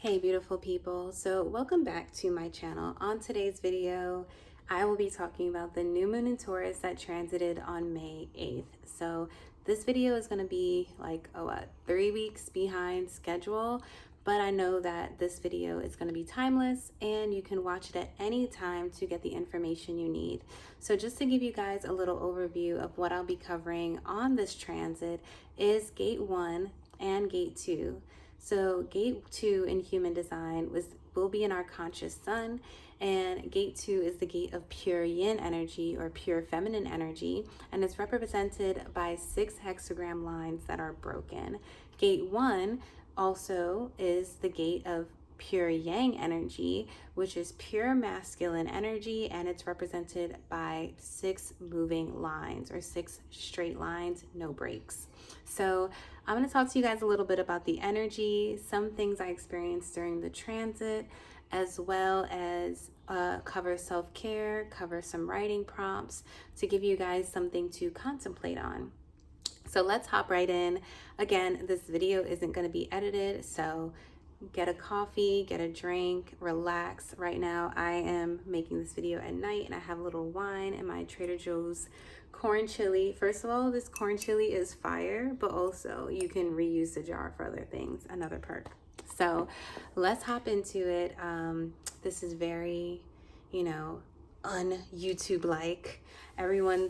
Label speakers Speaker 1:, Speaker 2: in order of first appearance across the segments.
Speaker 1: Hey beautiful people, so welcome back to my channel. On today's video I will be talking about the new moon in Taurus that transited on May 8th. So this video is going to be like 3 weeks behind schedule, but I know that this video is going to be timeless and you can watch it at any time to get the information you need. So just to give you guys a little overview of what I'll be covering on this transit is gate 1 and gate 2. So gate 2 in human design will be in our conscious sun, and gate 2 is the gate of pure yin energy or pure feminine energy, and it's represented by 6 hexagram lines that are broken. Gate 1 also is the gate of pure yang energy, which is pure masculine energy, and it's represented by 6 moving lines or 6 straight lines, no breaks. So I'm going to talk to you guys a little bit about the energy, some things I experienced during the transit, as well as cover self-care, cover some writing prompts to give you guys something to contemplate on. So let's hop right in. Again, this video isn't going to be edited, so get a coffee, get a drink, relax. Right now I am making this video at night and I have a little wine and my Trader Joe's corn chili. First of all, this corn chili is fire, but also you can reuse the jar for other things, another perk. So let's hop into it. This is very, un-YouTube like.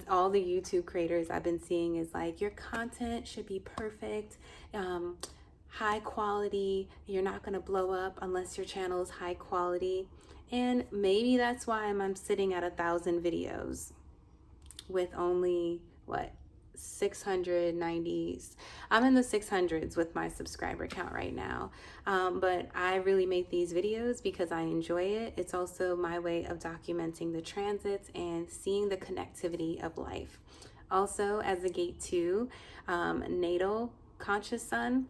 Speaker 1: All the YouTube creators I've been seeing is like, your content should be perfect, high quality, you're not going to blow up unless your channel is high quality. And maybe that's why I'm sitting at 1,000 videos with only 690s. I'm in the 600s with my subscriber count right now, but I really make these videos because I enjoy it. It's also my way of documenting the transits and seeing the connectivity of life. Also, as a gate 2 natal conscious sun,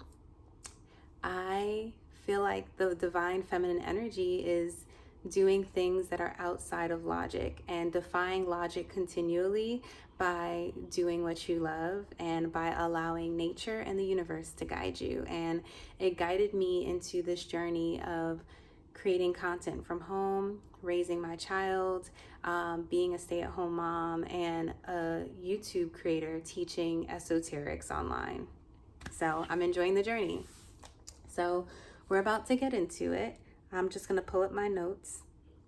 Speaker 1: I feel like the divine feminine energy is doing things that are outside of logic and defying logic continually by doing what you love and by allowing nature and the universe to guide you. And it guided me into this journey of creating content from home, raising my child, being a stay-at-home mom, and a YouTube creator teaching esoterics online. So I'm enjoying the journey. So we're about to get into it. I'm just going to pull up my notes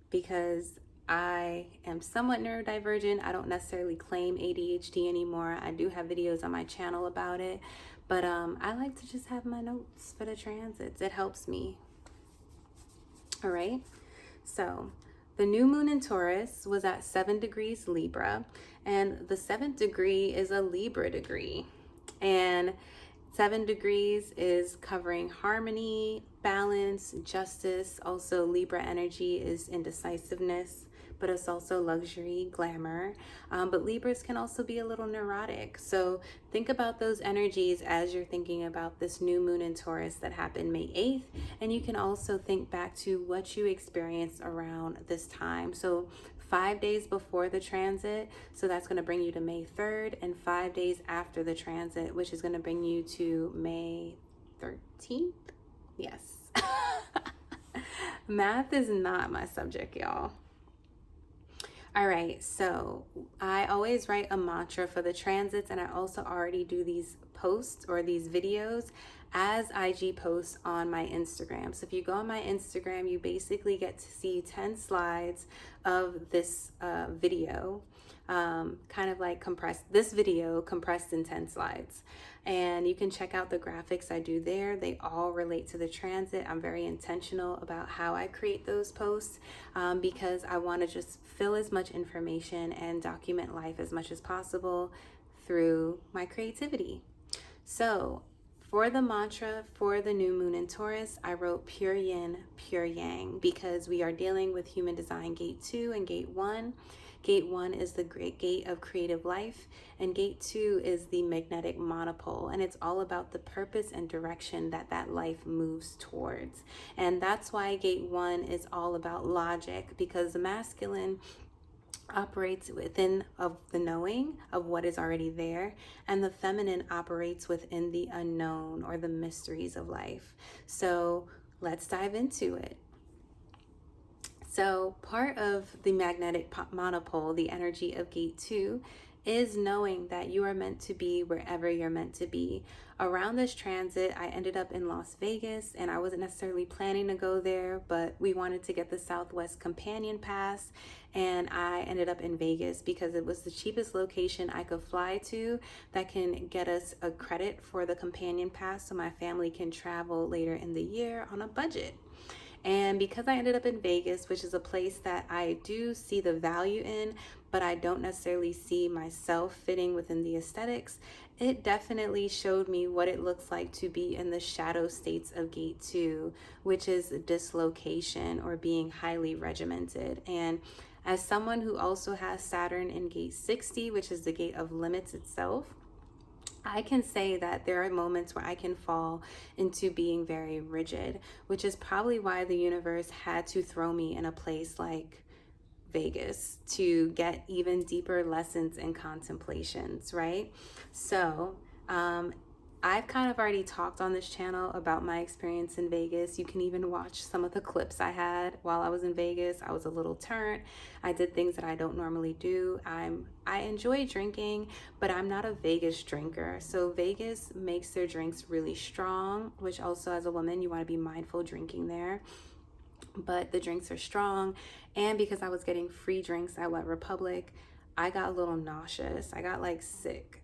Speaker 1: because I am somewhat neurodivergent. I don't necessarily claim ADHD anymore. I do have videos on my channel about it, but I like to just have my notes for the transits. It helps me. All right. So the new moon in Taurus was at 7 degrees Libra, and the 7th degree is a Libra degree. And 7 degrees is covering harmony, balance, justice. Also, Libra energy is indecisiveness, but it's also luxury, glamour. But Libras can also be a little neurotic. So think about those energies as you're thinking about this new moon in Taurus that happened May 8th. And you can also think back to what you experienced around this time. So 5 days before the transit, so that's going to bring you to May 3rd, and 5 days after the transit, which is going to bring you to May 13th. Yes. Math is not my subject, y'all. All right, so I always write a mantra for the transits, and I also already do these posts or these videos as IG posts on my Instagram. So if you go on my Instagram, you basically get to see 10 slides of this video, kind of like this video compressed in 10 slides. And you can check out the graphics I do there. They all relate to the transit. I'm very intentional about how I create those posts because I want to just fill as much information and document life as much as possible through my creativity. So for the mantra for the new moon in Taurus, I wrote pure yin, pure yang, because we are dealing with human design gate 2 and gate 1. Gate 1 is the great gate of creative life, and gate 2 is the magnetic monopole, and it's all about the purpose and direction that life moves towards. And that's why gate 1 is all about logic, because the masculine operates within of the knowing of what is already there, and the feminine operates within the unknown or the mysteries of life. So let's dive into it. So, part of the magnetic monopole, the energy of gate 2, is knowing that you are meant to be wherever you're meant to be. Around this transit, I ended up in Las Vegas, and I wasn't necessarily planning to go there, but we wanted to get the Southwest Companion Pass, and I ended up in Vegas because it was the cheapest location I could fly to that can get us a credit for the Companion Pass so my family can travel later in the year on a budget. And because I ended up in Vegas, which is a place that I do see the value in, but I don't necessarily see myself fitting within the aesthetics, it definitely showed me what it looks like to be in the shadow states of gate 2, which is dislocation or being highly regimented. And as someone who also has Saturn in gate 60, which is the gate of limits itself, I can say that there are moments where I can fall into being very rigid, which is probably why the universe had to throw me in a place like Vegas to get even deeper lessons and contemplations, right? So, I've kind of already talked on this channel about my experience in Vegas. You can even watch some of the clips I had while I was in Vegas. I was a little turned. I did things that I don't normally do. I enjoy drinking, but I'm not a Vegas drinker. So Vegas makes their drinks really strong, which also as a woman, you want to be mindful drinking there. But the drinks are strong, and because I was getting free drinks at Wet Republic, I got a little nauseous. I got like sick.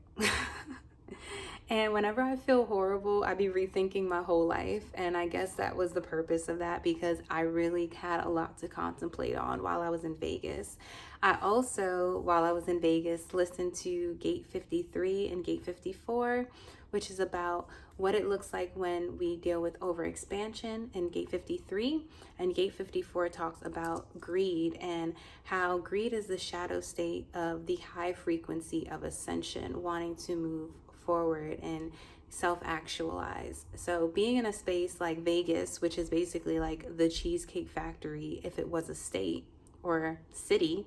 Speaker 1: And whenever I feel horrible, I be rethinking my whole life. And I guess that was the purpose of that, because I really had a lot to contemplate on while I was in Vegas. I also, while I was in Vegas, listened to Gate 53 and Gate 54, which is about what it looks like when we deal with overexpansion in Gate 53. And Gate 54 talks about greed and how greed is the shadow state of the high frequency of ascension, wanting to move forward and self-actualize. So being in a space like Vegas, which is basically like the Cheesecake Factory if it was a state or city,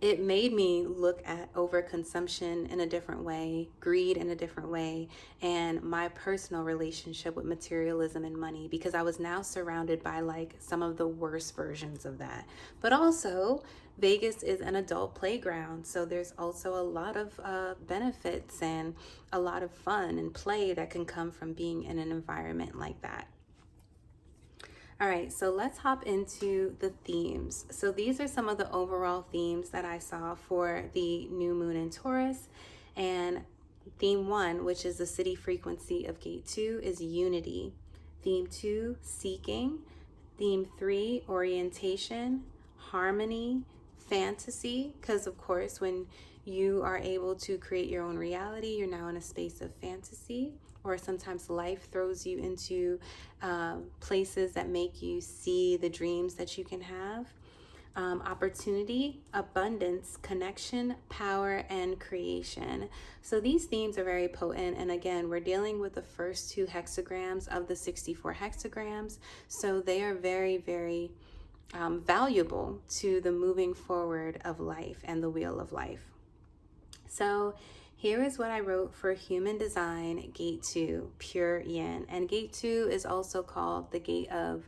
Speaker 1: it made me look at overconsumption in a different way, greed in a different way, and my personal relationship with materialism and money, because I was now surrounded by like some of the worst versions of that. But also, Vegas is an adult playground, so there's also a lot of benefits and a lot of fun and play that can come from being in an environment like that. All right, so let's hop into the themes. So these are some of the overall themes that I saw for the new moon in Taurus. And theme 1, which is the city frequency of gate 2, is unity. Theme 2, seeking. Theme 3, orientation, harmony, fantasy, because of course when you are able to create your own reality, you're now in a space of fantasy. Or sometimes life throws you into places that make you see the dreams that you can have. Opportunity, abundance, connection, power, and creation. So these themes are very potent. And again, we're dealing with the first 2 hexagrams of the 64 hexagrams. So they are very, very valuable to the moving forward of life and the wheel of life. So here is what I wrote for Human Design Gate 2, Pure Yin. And Gate 2 is also called the Gate of,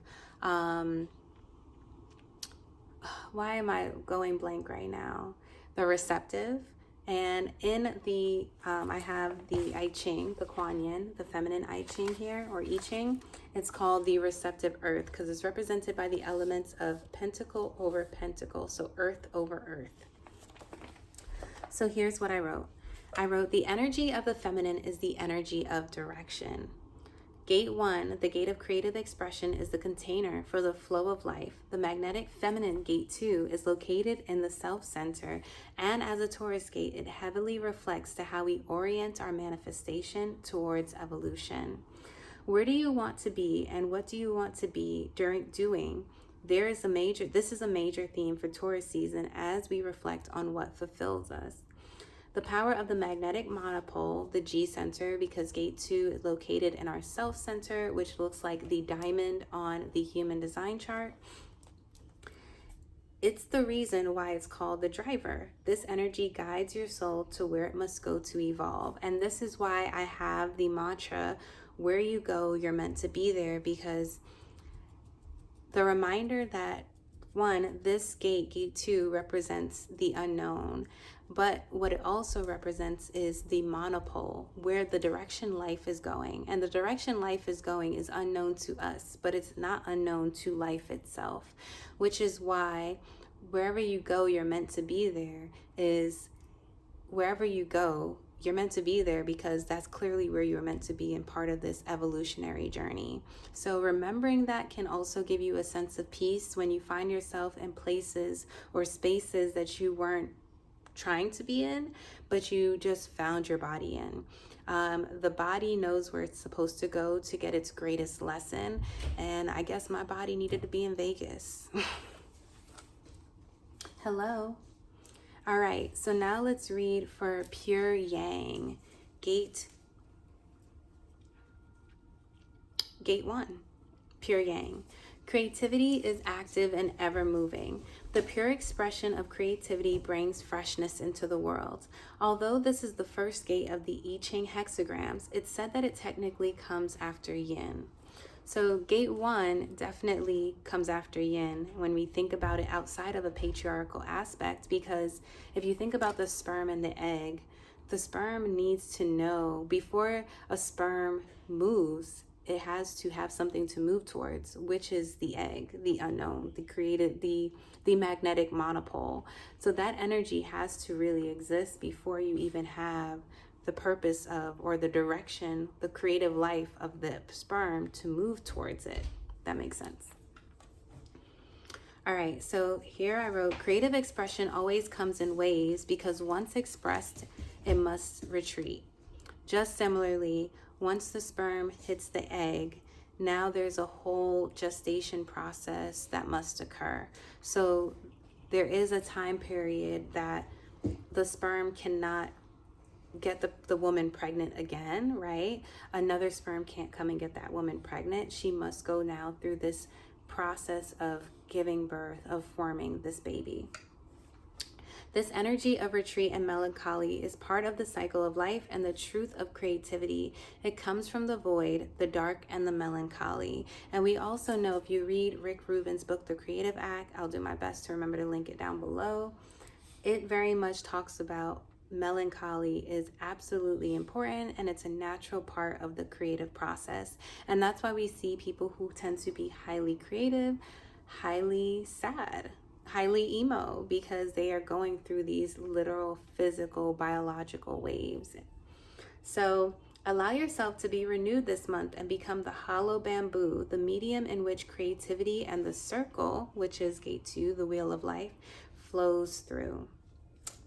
Speaker 1: why am I going blank right now? The Receptive. And in the, I have the I Ching, the Kuan Yin, the feminine I Ching here, or I Ching. It's called the Receptive Earth because it's represented by the elements of Pentacle over Pentacle, so Earth over Earth. So here's what I wrote. I wrote, the energy of the feminine is the energy of direction. Gate 1, the gate of creative expression, is the container for the flow of life. The magnetic feminine gate 2 is located in the self-center, and as a Taurus gate, it heavily reflects to how we orient our manifestation towards evolution. Where do you want to be, and what do you want to be doing? This is a major theme for Taurus season as we reflect on what fulfills us. The power of the magnetic monopole, the G center, because gate 2 is located in our self center, which looks like the diamond on the human design chart. It's the reason why it's called the driver. This energy guides your soul to where it must go to evolve. And this is why I have the mantra where you go, you're meant to be there, because the reminder that, one, this gate 2, represents the unknown, but what it also represents is the monopole, where the direction life is going. And the direction life is going is unknown to us, but it's not unknown to life itself, which is why wherever you go, you're meant to be there. Is wherever you go, you're meant to be there, because that's clearly where you're meant to be in part of this evolutionary journey. So remembering that can also give you a sense of peace when you find yourself in places or spaces that you weren't trying to be in, but you just found your body in. The body knows where it's supposed to go to get its greatest lesson. And I guess my body needed to be in Vegas. Hello. All right, so now let's read for pure yang, gate 1, pure yang. Creativity is active and ever moving. The pure expression of creativity brings freshness into the world. Although this is the first gate of the I Ching hexagrams, it's said that it technically comes after yin. So gate 1 definitely comes after yin when we think about it outside of a patriarchal aspect, because if you think about the sperm and the egg, the sperm needs to know before a sperm moves, it has to have something to move towards, which is the egg, the unknown, the magnetic monopole. So that energy has to really exist before you even have the purpose of, or the direction, the creative life of the sperm to move towards it. That makes sense. All right, so here I wrote, creative expression always comes in waves, because once expressed, it must retreat. Just similarly, once the sperm hits the egg, now there's a whole gestation process that must occur. So there is a time period that the sperm cannot get the woman pregnant again, right? Another sperm can't come and get that woman pregnant. She must go now through this process of giving birth, of forming this baby. This energy of retreat and melancholy is part of the cycle of life and the truth of creativity. It comes from the void, the dark, and the melancholy. And we also know, if you read Rick Rubin's book, The Creative Act, I'll do my best to remember to link it down below. It very much talks about melancholy is absolutely important, and it's a natural part of the creative process. And that's why we see people who tend to be highly creative, highly sad, highly emo, because they are going through these literal physical biological waves. So allow yourself to be renewed this month and become the hollow bamboo, the medium in which creativity and the circle, which is gate 2, the wheel of life, flows through.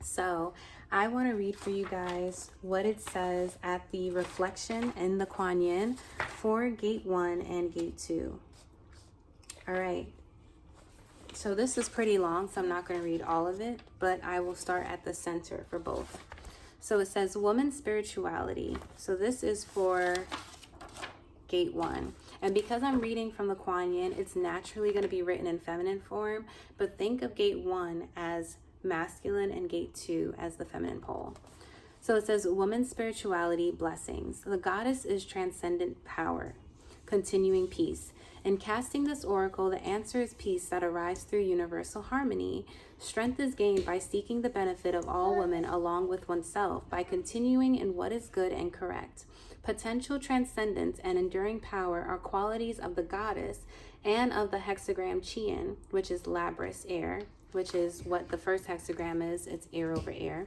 Speaker 1: So I want to read for you guys what it says at the reflection in the Kuan Yin for gate 1 and gate 2. All right. So this is pretty long, so I'm not going to read all of it, but I will start at the center for both. So it says woman spirituality. So this is for gate 1. And because I'm reading from the Kuan Yin, it's naturally going to be written in feminine form, but think of gate 1 as masculine and gate 2 as the feminine pole. So it says woman spirituality, blessings. The goddess is transcendent power, continuing peace. In casting this oracle, the answer is peace that arrives through universal harmony. Strength is gained by seeking the benefit of all women along with oneself, by continuing in what is good and correct. Potential transcendence and enduring power are qualities of the goddess and of the hexagram Qian, which is Labris, air, which is what the first hexagram is. It's air over air.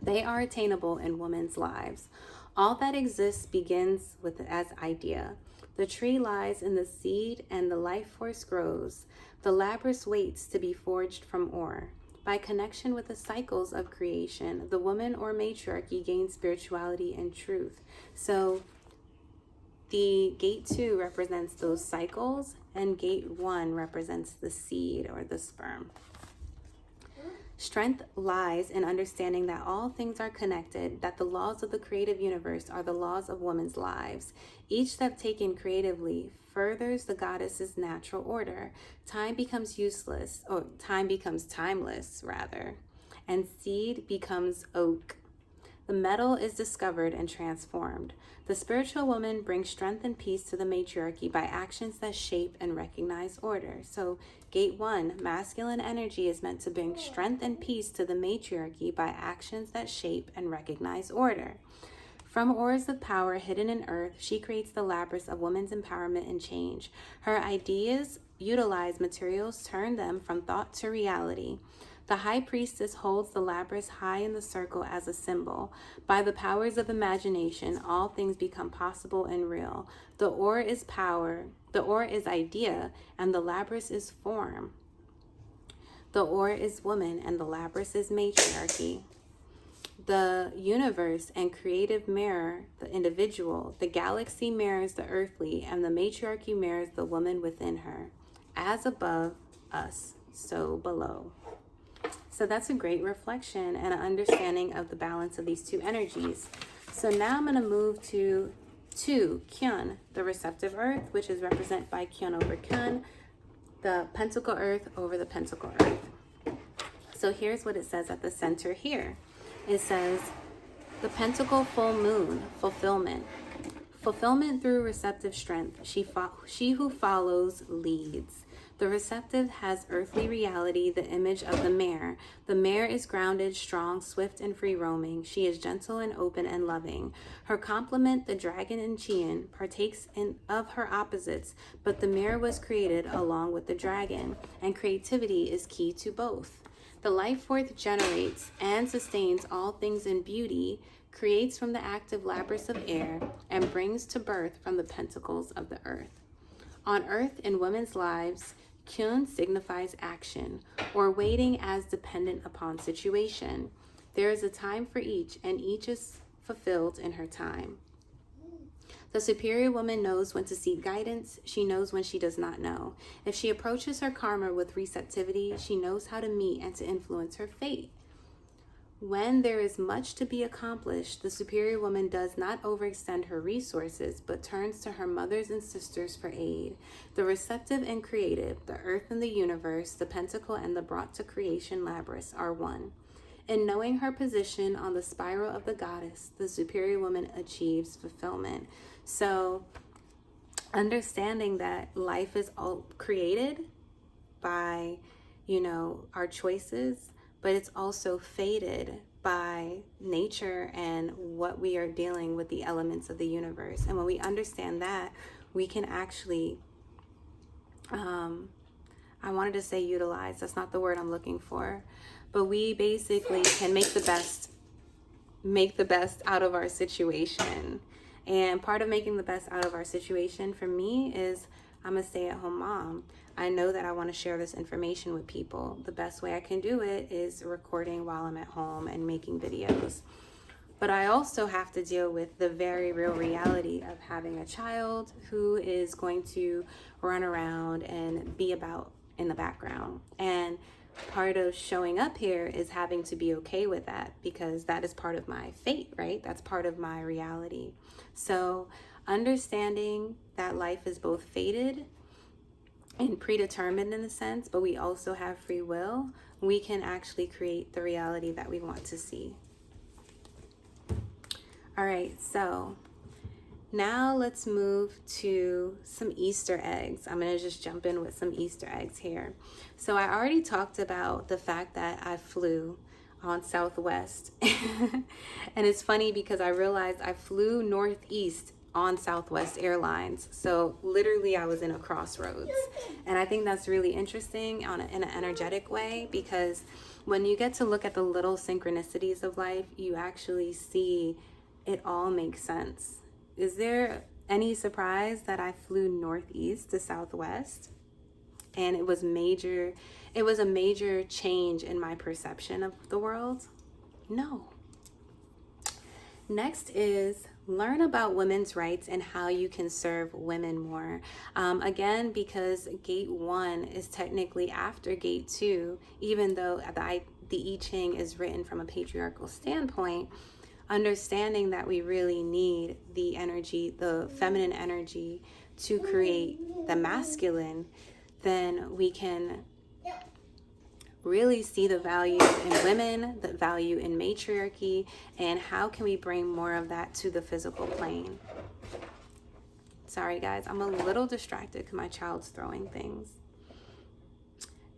Speaker 1: They are attainable in women's lives. All that exists begins with as idea. The tree lies in the seed and the life force grows. The Labris waits to be forged from ore. By connection with the cycles of creation, the woman or matriarchy gains spirituality and truth. So the gate 2 represents those cycles, and gate 1 represents the seed or the sperm. Strength lies in understanding that all things are connected, that the laws of the creative universe are the laws of women's lives. Each step taken creatively furthers the goddess's natural order. Time becomes useless, or time becomes timeless, rather, and seed becomes oak. The metal is discovered and transformed. The spiritual woman brings strength and peace to the matriarchy by actions that shape and recognize order. So, gate 1, masculine energy is meant to bring strength and peace to the matriarchy by actions that shape and recognize order. From ores of power hidden in earth, she creates the labyrinth of women's empowerment and change. Her ideas utilize materials, turn them from thought to reality. The high priestess holds the labyrinth high in the circle as a symbol. By the powers of imagination, all things become possible and real. The ore is power, the ore is idea, and the labyrinth is form. The ore is woman, and the labyrinth is matriarchy. The universe and creative mirror the individual. The galaxy mirrors the earthly, and the matriarchy mirrors the woman within her. As above us, so below. So that's a great reflection and an understanding of the balance of these two energies. So now I'm going to move to 2, Kyun, the receptive earth, which is represented by Kyun over Kyun, the pentacle earth over the pentacle earth. So here's what it says at the center here. It says, the pentacle full moon, fulfillment. Fulfillment through receptive strength. She who follows leads. The receptive has earthly reality, the image of the mare. The mare is grounded, strong, swift, and free roaming. She is gentle and open and loving. Her complement, the dragon and Chian, partakes of her opposites, but the mare was created along with the dragon, and creativity is key to both. The life force generates and sustains all things in beauty, creates from the active labyrinth of air, and brings to birth from the pentacles of the earth. On earth, in women's lives, Kyun signifies action, or waiting as dependent upon situation. There is a time for each, and each is fulfilled in her time. The superior woman knows when to seek guidance. She knows when she does not know. If she approaches her karma with receptivity, she knows how to meet and to influence her fate. When there is much to be accomplished, the superior woman does not overextend her resources, but turns to her mothers and sisters for aid. The receptive and creative, the earth and the universe, the pentacle and the brought to creation labyrinth are one. In knowing her position on the spiral of the goddess, the superior woman achieves fulfillment. So, understanding that life is all created by, our choices, but it's also fated by nature and what we are dealing with, the elements of the universe. And when we understand that, we can actually, I wanted to say utilize, that's not the word I'm looking for, but we basically can make the best out of our situation. And part of making the best out of our situation for me is I'm a stay-at-home mom. I know that I want to share this information with people. The best way I can do it is recording while I'm at home and making videos. But I also have to deal with the very real reality of having a child who is going to run around and be about in the background. And part of showing up here is having to be okay with that, because that is part of my fate, right? That's part of my reality. So understanding that life is both fated and predetermined in a sense, but we also have free will, we can actually create the reality that we want to see. All right, so now let's move to some Easter eggs. I'm going to just jump in with some Easter eggs here. So I already talked about the fact that I flew on Southwest. And it's funny because I realized I flew Northeast on Southwest Airlines. So literally I was in a crossroads. And I think that's really interesting in an energetic way, because when you get to look at the little synchronicities of life, you actually see it all makes sense. Is there any surprise that I flew Northeast to Southwest? And it was a major change in my perception of the world? No. Next is learn about women's rights and how you can serve women more. Again, because gate 1 is technically after gate 2, even though the I Ching is written from a patriarchal standpoint, understanding that we really need the energy, the feminine energy, to create the masculine, then we can really see the value in women, the value in matriarchy, and how can we bring more of that to the physical plane. Sorry guys, I'm a little distracted because my child's throwing things.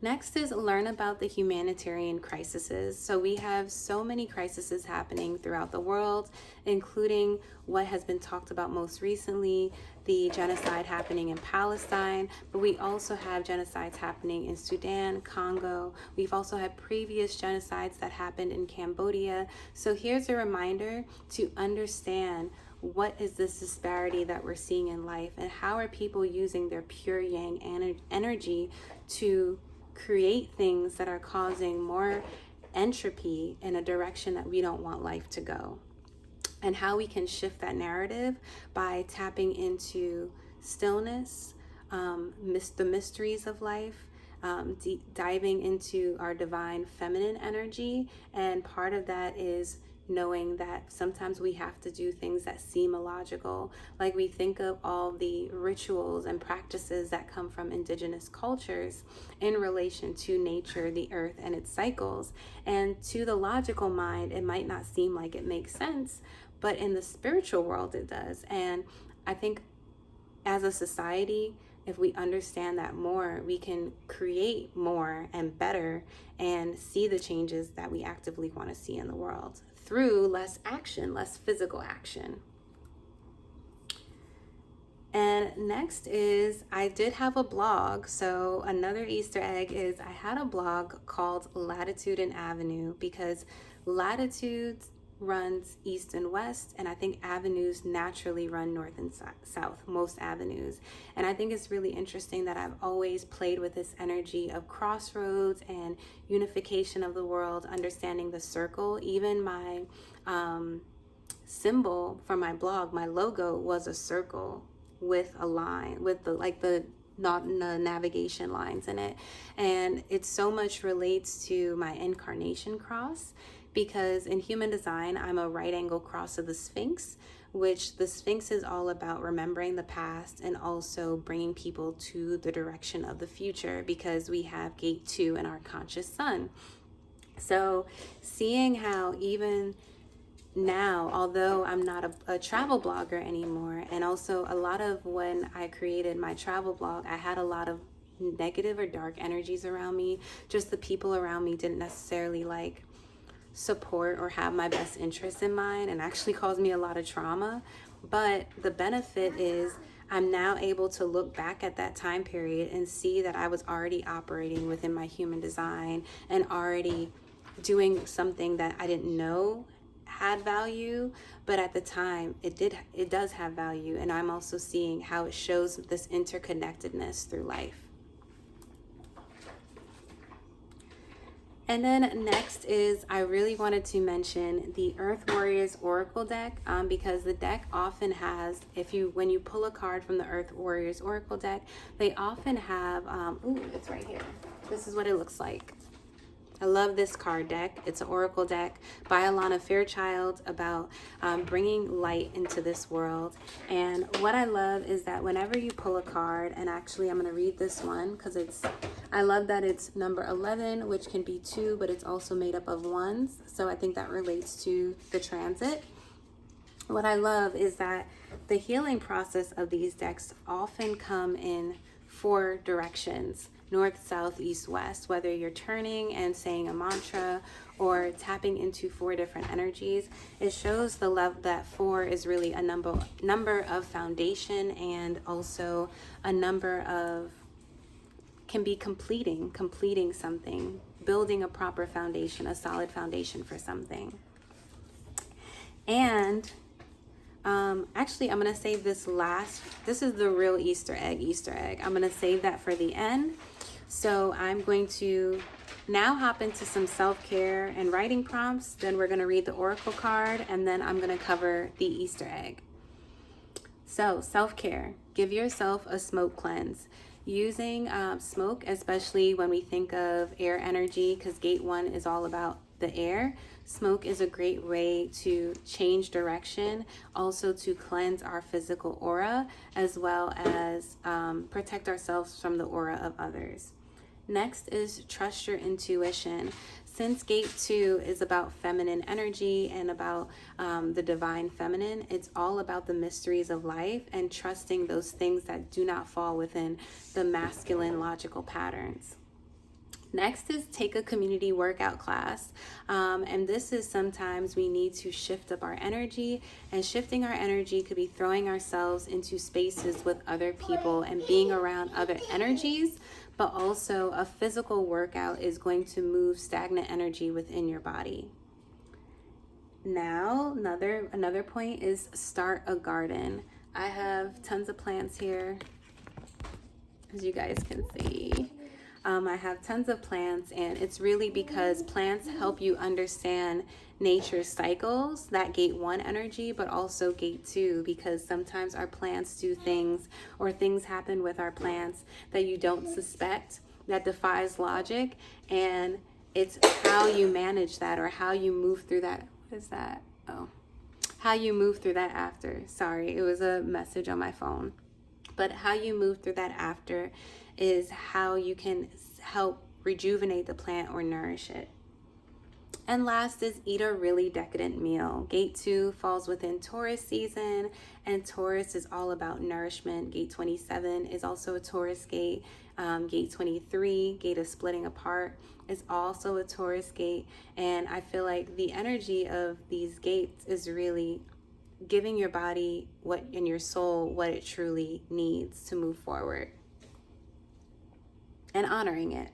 Speaker 1: Next is learn about the humanitarian crises. So we have so many crises happening throughout the world, including what has been talked about most recently, the genocide happening in Palestine, but we also have genocides happening in Sudan, Congo. We've also had previous genocides that happened in Cambodia. So here's a reminder to understand what is this disparity that we're seeing in life, and how are people using their pure yang energy to create things that are causing more entropy in a direction that we don't want life to go, and how we can shift that narrative by tapping into stillness, the mysteries of life, diving into our divine feminine energy. And part of that is knowing that sometimes we have to do things that seem illogical. Like we think of all the rituals and practices that come from indigenous cultures in relation to nature, the earth, and its cycles. And to the logical mind, it might not seem like it makes sense, but in the spiritual world, it does. And I think as a society, if we understand that more, we can create more and better and see the changes that we actively want to see in the world through less action, less physical action. And next is, I did have a blog. So another Easter egg is I had a blog called Latitude and Avenue, because latitude runs east and west, and I think avenues naturally run north and south, most avenues. And I think it's really interesting that I've always played with this energy of crossroads and unification of the world, understanding the circle. Even my symbol for my blog, my logo, was a circle with a line, with the navigation lines in it. And it so much relates to my incarnation cross, because in human design, I'm a right angle cross of the Sphinx, which the Sphinx is all about remembering the past and also bringing people to the direction of the future, because we have gate 2 in our conscious sun. So seeing how even now, although I'm not a travel blogger anymore, and also a lot of when I created my travel blog, I had a lot of negative or dark energies around me. Just the people around me didn't necessarily like support or have my best interests in mind, and actually caused me a lot of trauma. But the benefit is I'm now able to look back at that time period and see that I was already operating within my human design and already doing something that I didn't know had value, but at the time it does have value. And I'm also seeing how it shows this interconnectedness through life. And then next is, I really wanted to mention the Earth Warriors Oracle deck, because the deck often has, when you pull a card from the Earth Warriors Oracle deck, they often have, it's right here. This is what it looks like. I love this card deck. It's an oracle deck by Alana Fairchild about bringing light into this world. And what I love is that whenever you pull a card, and actually I'm going to read this one because I love that it's number 11, which can be 2, but it's also made up of ones. So I think that relates to the transit. What I love is that the healing process of these decks often come in 4 directions: north, south, east, west. Whether you're turning and saying a mantra or tapping into 4 different energies, it shows the love that 4 is really a number of foundation, and also a number of, can be completing something, building a proper foundation, a solid foundation for something. And actually, I'm going to save this is the real Easter egg. I'm going to save that for the end. So I'm going to now hop into some self-care and writing prompts. Then we're going to read the oracle card, and then I'm going to cover the Easter egg. So self-care, give yourself a smoke cleanse. Using smoke, especially when we think of air energy, because gate 1 is all about the air. Smoke is a great way to change direction, also to cleanse our physical aura, as well as protect ourselves from the aura of others. Next is trust your intuition. Since gate 2 is about feminine energy and about the divine feminine, it's all about the mysteries of life and trusting those things that do not fall within the masculine logical patterns. Next is take a community workout class. And this is sometimes we need to shift up our energy, and shifting our energy could be throwing ourselves into spaces with other people and being around other energies, but also a physical workout is going to move stagnant energy within your body. Now, another point is start a garden. I have tons of plants here, as you guys can see. I have tons of plants, and it's really because plants help you understand nature's cycles, that gate 1 energy, but also gate 2, because sometimes our plants do things, or things happen with our plants that you don't suspect, that defies logic, and it's how you manage that, or how you move through that. What is that? Oh, how you move through that after. Sorry, it was a message on my phone. But how you move through that after is how you can help rejuvenate the plant or nourish it. And last is eat a really decadent meal. Gate 2 falls within Taurus season, and Taurus is all about nourishment. Gate 27 is also a Taurus gate. Gate 23, gate of splitting apart, is also a Taurus gate. And I feel like the energy of these gates is really giving your body and your soul what it truly needs to move forward, and honoring it.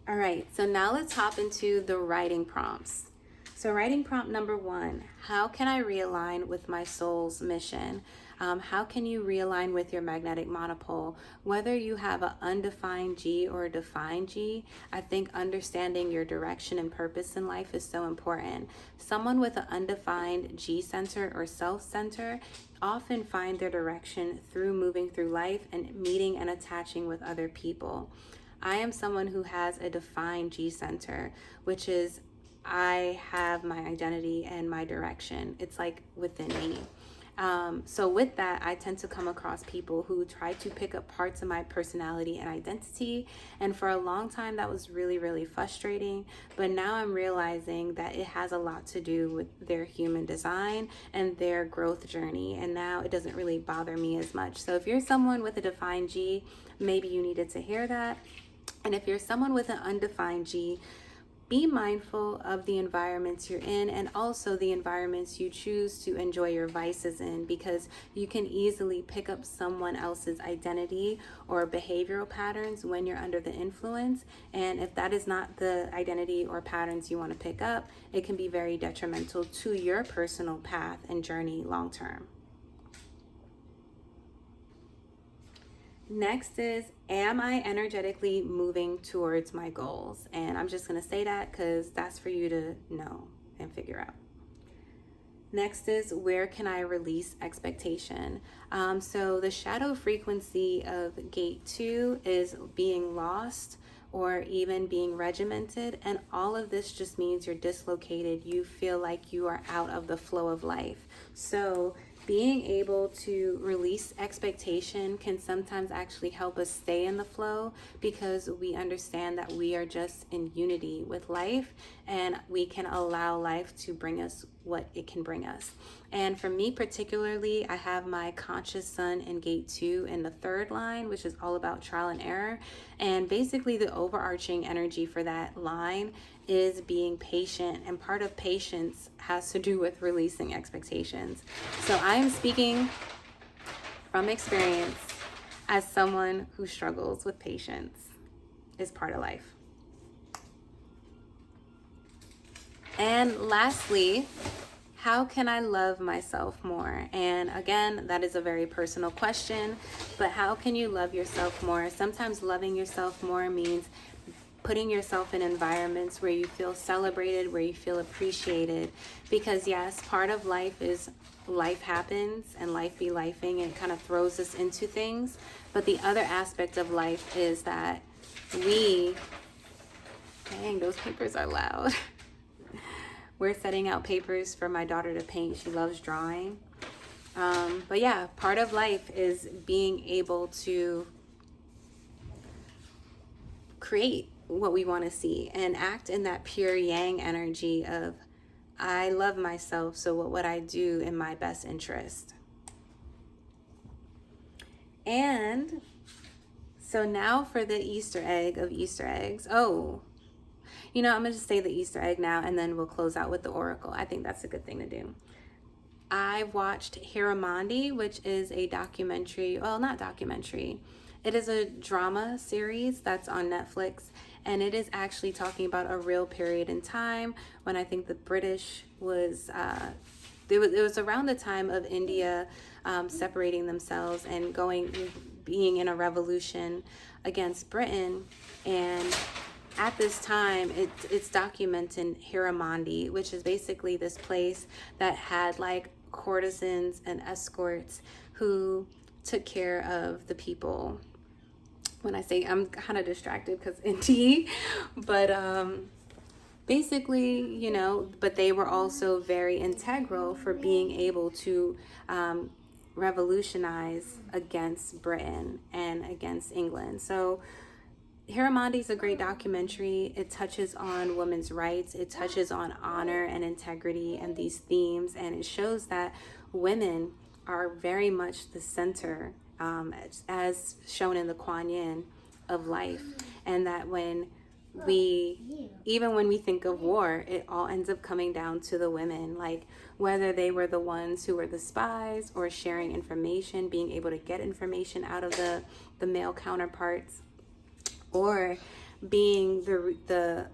Speaker 1: All right, so now let's hop into the writing prompts. So writing prompt number 1, how can I realign with my soul's mission? How can you realign with your magnetic monopole? Whether you have an undefined G or a defined G, I think understanding your direction and purpose in life is so important. Someone with an undefined G center or self center often find their direction through moving through life and meeting and attaching with other people. I am someone who has a defined G center, which is I have my identity and my direction. It's like within me. So with that, I tend to come across people who try to pick up parts of my personality and identity. And for a long time, that was really, really frustrating. But now I'm realizing that it has a lot to do with their human design and their growth journey. And now it doesn't really bother me as much. So if you're someone with a defined G, maybe you needed to hear that. And if you're someone with an undefined G, be mindful of the environments you're in, and also the environments you choose to enjoy your vices in, because you can easily pick up someone else's identity or behavioral patterns when you're under the influence. And if that is not the identity or patterns you want to pick up, it can be very detrimental to your personal path and journey long term. Next is, am I energetically moving towards my goals? And I'm just going to say that because that's for you to know and figure out. Next is, where can I release expectation? So the shadow frequency of gate 2 is being lost or even being regimented. And all of this just means you're dislocated. You feel like you are out of the flow of life. So being able to release expectation can sometimes actually help us stay in the flow, because we understand that we are just in unity with life, and we can allow life to bring us what it can bring us. And for me particularly, I have my conscious sun in gate 2 in the 3rd line, which is all about trial and error. And basically the overarching energy for that line is being patient, and part of patience has to do with releasing expectations. So I am speaking from experience as someone who struggles with patience. Is part of life. And lastly, how can I love myself more? And again, that is a very personal question, but how can you love yourself more? Sometimes loving yourself more means putting yourself in environments where you feel celebrated, where you feel appreciated. Because yes, part of life is life happens and life be lifing, and it kind of throws us into things. But the other aspect of life is that dang, those papers are loud. We're setting out papers for my daughter to paint. She loves drawing. But yeah, part of life is being able to create what we want to see and act in that pure yang energy of, I love myself, so what would I do in my best interest? And so now for the Easter egg of Easter eggs. Oh, I'm going to just say the Easter egg now, and then we'll close out with the oracle. I think that's a good thing to do. I watched Hiramandi, which is a documentary. Well, not documentary. It is a drama series that's on Netflix, and it is actually talking about a real period in time when I think the British was, it was around the time of India separating themselves and being in a revolution against Britain. And at this time, it's documented Hiramandi, which is basically this place that had like courtesans and escorts who took care of the people. When I say, I'm kind of distracted because indie, but basically, but they were also very integral for being able to revolutionize against Britain and against England. So Hiramandi is a great documentary. It touches on women's rights. It touches on honor and integrity and these themes. And it shows that women are very much the center, as shown in the Kuan Yin, of life. And that even when we think of war, it all ends up coming down to the women, like whether they were the ones who were the spies or sharing information, being able to get information out of the male counterparts, or being the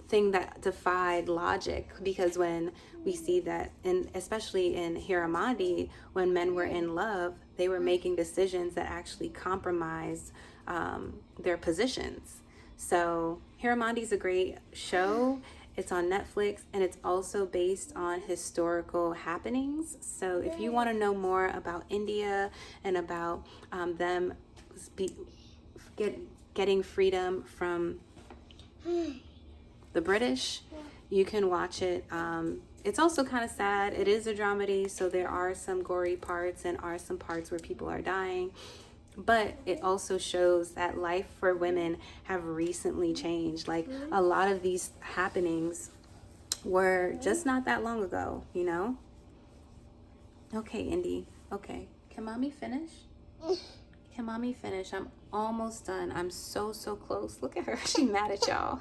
Speaker 1: thing that defied logic. Because when we see that, especially in Hiramandi, when men were in love, they were making decisions that actually compromised their positions. So Hiramandi is a great show. It's on Netflix, and it's also based on historical happenings. So if you want to know more about India and about them getting freedom from the British, you can watch it. It's also kind of sad. It is a dramedy, so there are some gory parts and are some parts where people are dying. But it also shows that life for women have recently changed. Like a lot of these happenings were just not that long ago, Okay, Indy. Okay. Can mommy finish? Can mommy finish? I'm almost done. I'm so close. Look at her. She's mad at y'all.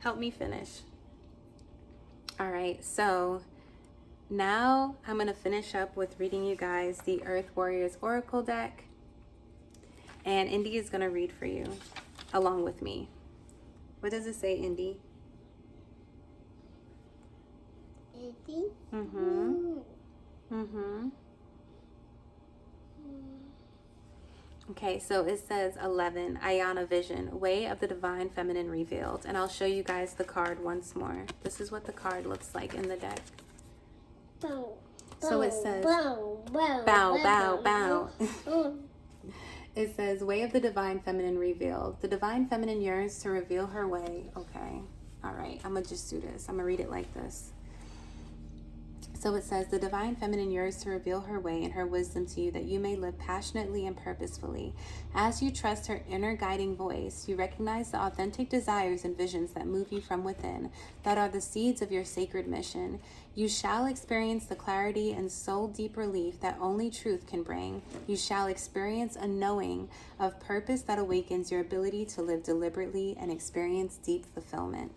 Speaker 1: Help me finish. All right, so now I'm going to finish up with reading you guys the Earth Warriors Oracle deck. And Indy is going to read for you along with me. What does it say, Indy?
Speaker 2: Indy?
Speaker 1: Okay, so it says 11, Ayana Vision, Way of the Divine Feminine Revealed. And I'll show you guys the card once more. This is what the card looks like in the deck.
Speaker 2: Bow.
Speaker 1: So it says,
Speaker 2: bow.
Speaker 1: It says, Way of the Divine Feminine Revealed. The Divine Feminine yearns to reveal her way. Okay, all right, I'm going to just do this. I'm going to read it like this. So it says, the Divine Feminine yearns to reveal her way and her wisdom to you that you may live passionately and purposefully. As you trust her inner guiding voice, you recognize the authentic desires and visions that move you from within, that are the seeds of your sacred mission. You shall experience the clarity and soul-deep relief that only truth can bring. You shall experience a knowing of purpose that awakens your ability to live deliberately and experience deep fulfillment.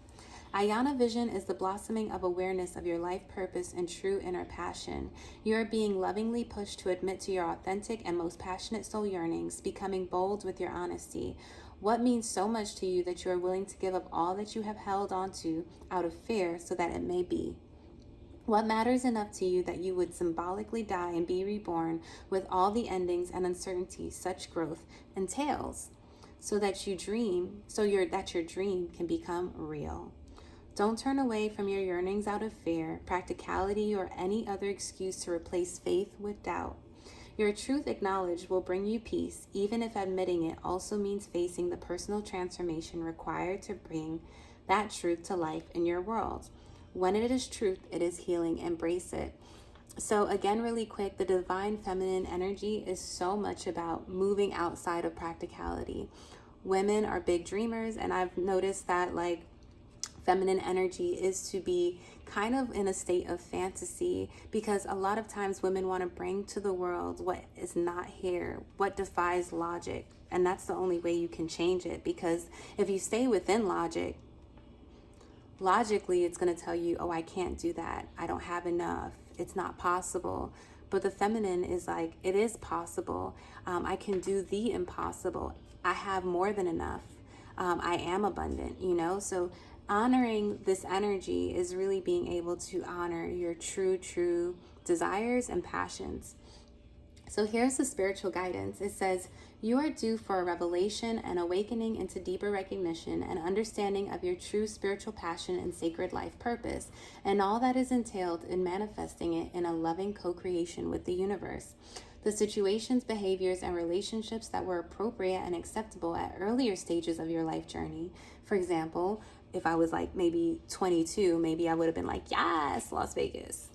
Speaker 1: Ayana Vision is the blossoming of awareness of your life purpose and true inner passion. You are being lovingly pushed to admit to your authentic and most passionate soul yearnings, becoming bold with your honesty. What means so much to you that you are willing to give up all that you have held onto out of fear so that it may be? What matters enough to you that you would symbolically die and be reborn with all the endings and uncertainties such growth entails, so that your dream can become real? Don't turn away from your yearnings out of fear, practicality, or any other excuse to replace faith with doubt. Your truth acknowledged will bring you peace, even if admitting it also means facing the personal transformation required to bring that truth to life in your world. When it is truth, it is healing. Embrace it. So again, really quick, the divine feminine energy is so much about moving outside of practicality. Women are big dreamers, and I've noticed that like feminine energy is to be kind of in a state of fantasy, because a lot of times women want to bring to the world what is not here, what defies logic. And that's the only way you can change it, because if you stay within logic, logically it's going to tell you, oh, I can't do that, I don't have enough, it's not possible. But the feminine is like, it is possible. I can do the impossible. I have more than enough. I am abundant, you know? So honoring this energy is really being able to honor your true desires and passions. So here's the spiritual guidance. It says, you are due for a revelation and awakening into deeper recognition and understanding of your true spiritual passion and sacred life purpose, and all that is entailed in manifesting it in a loving co-creation with the universe. The situations, behaviors, and relationships that were appropriate and acceptable at earlier stages of your life journey. For example, if I was like maybe 22, maybe I would have been like, yes, Las Vegas.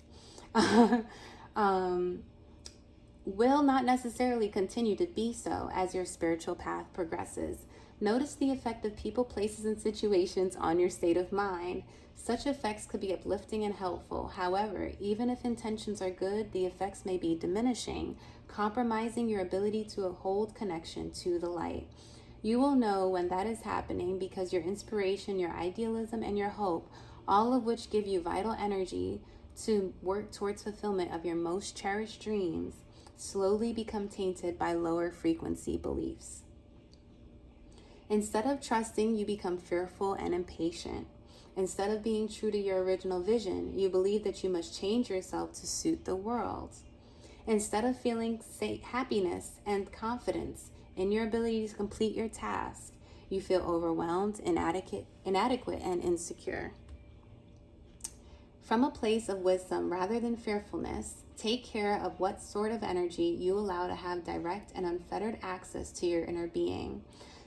Speaker 1: Will not necessarily continue to be so as your spiritual path progresses. Notice the effect of people, places, and situations on your state of mind. Such effects could be uplifting and helpful. However, even if intentions are good, the effects may be diminishing, compromising your ability to hold connection to the light. You will know when that is happening, because your inspiration, your idealism, and your hope, all of which give you vital energy to work towards fulfillment of your most cherished dreams, slowly become tainted by lower frequency beliefs. Instead of trusting, you become fearful and impatient. Instead of being true to your original vision, you believe that you must change yourself to suit the world. Instead of feeling happiness and confidence in your ability to complete your task, you feel overwhelmed, inadequate, and insecure. From a place of wisdom rather than fearfulness, take care of what sort of energy you allow to have direct and unfettered access to your inner being.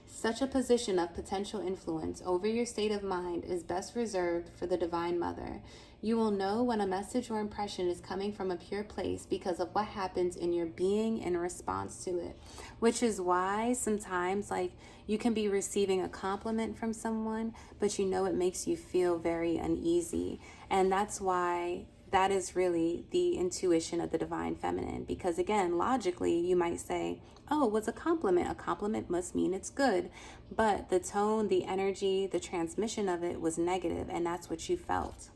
Speaker 1: Such a position of potential influence over your state of mind is best reserved for the Divine Mother. You will know when a message or impression is coming from a pure place because of what happens in your being in response to it. Which is why sometimes like you can be receiving a compliment from someone, but you know it makes you feel very uneasy. And that's why that is really the intuition of the divine feminine. Because again, logically, you might say, oh, what's a compliment? A compliment must mean it's good. But the tone, the energy, the transmission of it was negative, and that's what you felt.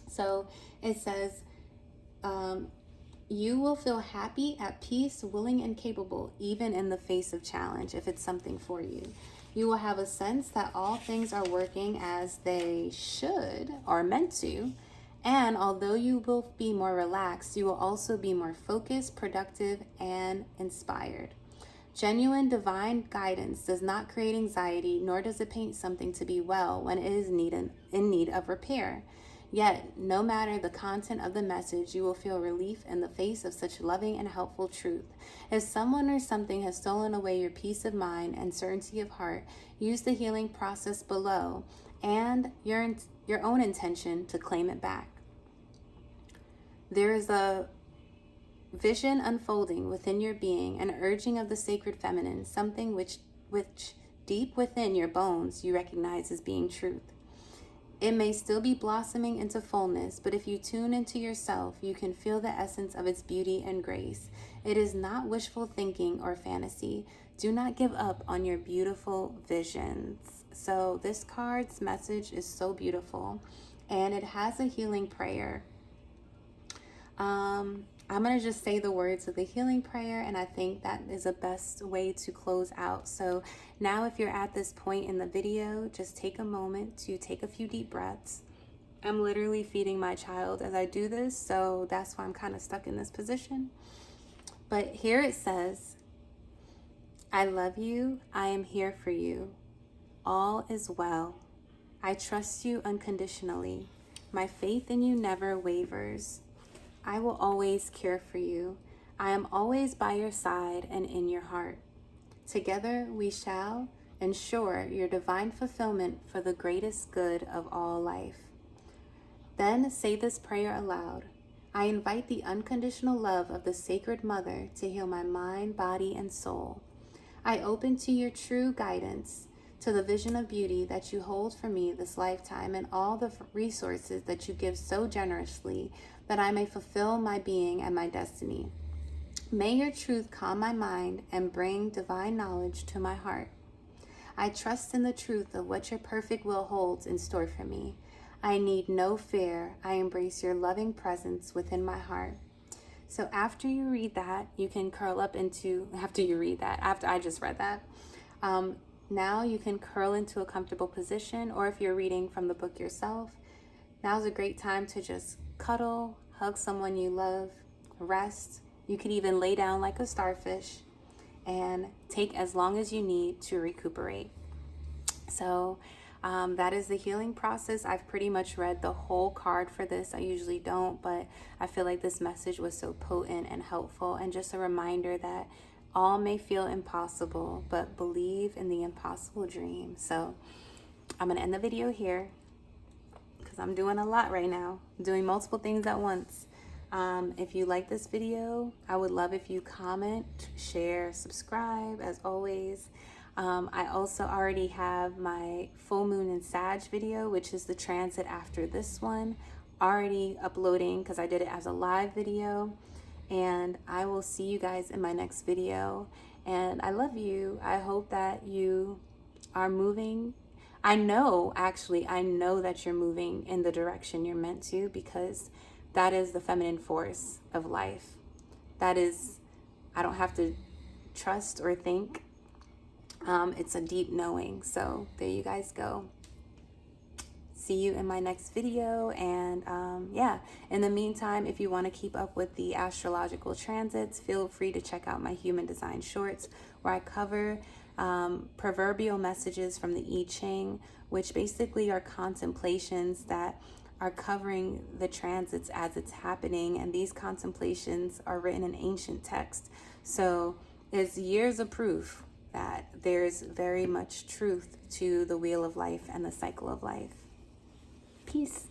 Speaker 1: So it says, you will feel happy, at peace, willing, and capable, even in the face of challenge, if it's something for you. You will have a sense that all things are working as they should or meant to. And although you will be more relaxed, you will also be more focused, productive, and inspired. Genuine divine guidance does not create anxiety, nor does it paint something to be well when it is in need of repair. Yet, no matter the content of the message, you will feel relief in the face of such loving and helpful truth. If someone or something has stolen away your peace of mind and certainty of heart, use the healing process below and your own intention to claim it back. There is a vision unfolding within your being, an urging of the sacred feminine, something which deep within your bones you recognize as being truth. It may still be blossoming into fullness, but if you tune into yourself, you can feel the essence of its beauty and grace. It is not wishful thinking or fantasy. Do not give up on your beautiful visions. So this card's message is so beautiful, and it has a healing prayer. I'm going to just say the words of the healing prayer, and I think that is the best way to close out. So now if you're at this point in the video, just take a moment to take a few deep breaths. I'm literally feeding my child as I do this, so that's why I'm kind of stuck in this position. But here it says, I love you. I am here for you. All is well. I trust you unconditionally. My faith in you never wavers. I will always care for you. I am always by your side and in your heart. Together we shall ensure your divine fulfillment for the greatest good of all life. Then say this prayer aloud. I invite the unconditional love of the Sacred Mother to heal my mind, body, and soul. I open to your true guidance, to the vision of beauty that you hold for me this lifetime and all the resources that you give so generously that I may fulfill my being and my destiny. May your truth calm my mind and bring divine knowledge to my heart. I trust in the truth of what your perfect will holds in store for me. I need no fear. I embrace your loving presence within my heart. So after you read that, you can curl up into, after I just read that, now you can curl into a comfortable position, or if you're reading from the book yourself, now's a great time to just cuddle, hug someone you love, rest. You could even lay down like a starfish and take as long as you need to recuperate. So that is the healing process. I've pretty much read the whole card for this. I usually don't, but I feel like this message was so potent and helpful, and just a reminder that all may feel impossible, but believe in the impossible dream. So I'm going to end the video here because I'm doing a lot right now. I'm doing multiple things at once. If you like this video, I would love if you comment, share, subscribe, as always. I also already have my full moon and Sag video, which is the transit after this one, already uploading because I did it as a live video. And I will see you guys in my next video. And I love you. I hope that you are moving. I know that you're moving in the direction you're meant to, because that is the feminine force of life. That is, I don't have to trust or think. It's a deep knowing. So there you guys go. See you in my next video. And in the meantime, if you want to keep up with the astrological transits, feel free to check out my human design shorts, where I cover proverbial messages from the I Ching, which basically are contemplations that are covering the transits as it's happening. And these contemplations are written in ancient text. So there's years of proof that there's very much truth to the wheel of life and the cycle of life. Peace.